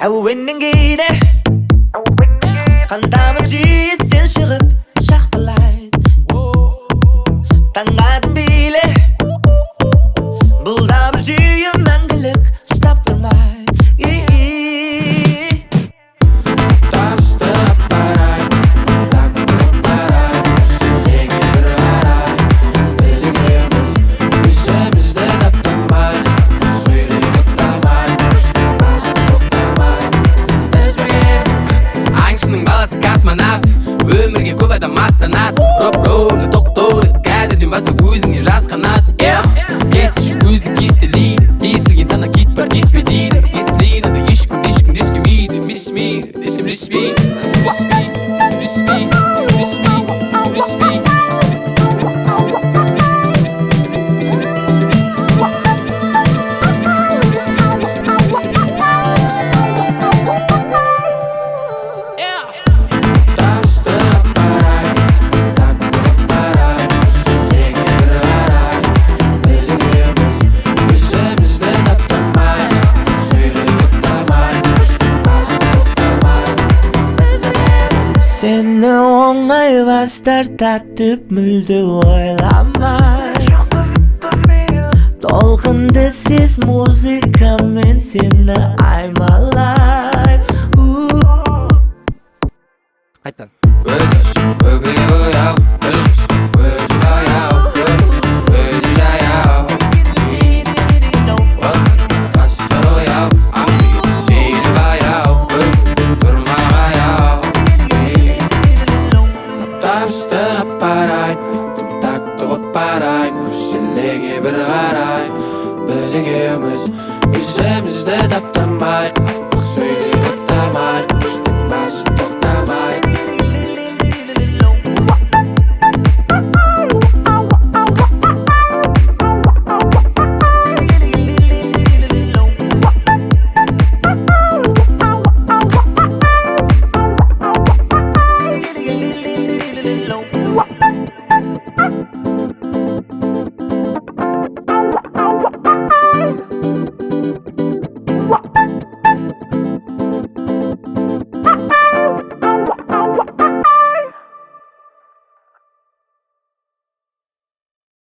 Әуеннен кейде қандамын жүйе істен шығып Шақтылайды Таңға биле бұл да бір жүйе мәңгілік ұстап тұрмайды Ұстап апарайық Такт қопарайық Әуселеңе бір қарайық Біз екеуміз өзімізді таптамайды Сөйлеп ұқтамайды Аңшының баласы космонавт Өмірге көп адам астанады Роп-ровно тоқтауды Қазірден бастап өзіңе жасқанады Кестеші өзі кестелейді Тесілген тана кит бар деспе дейді Естілейді да ешкім дескемейді Месмейді, десем леспейді Сені оңай бастар татып мүлде ойламай Толқынды сез музыкамен сені аймалай Қайттан Көкірегі ояу Көзі баяу Көзі жаяу Қасқыр ояу Сені баяу Тұрмағаяу Ұстап апарайық Такты қопарайық Әуселеңе бір қарайық Біз екеуміз өзімізді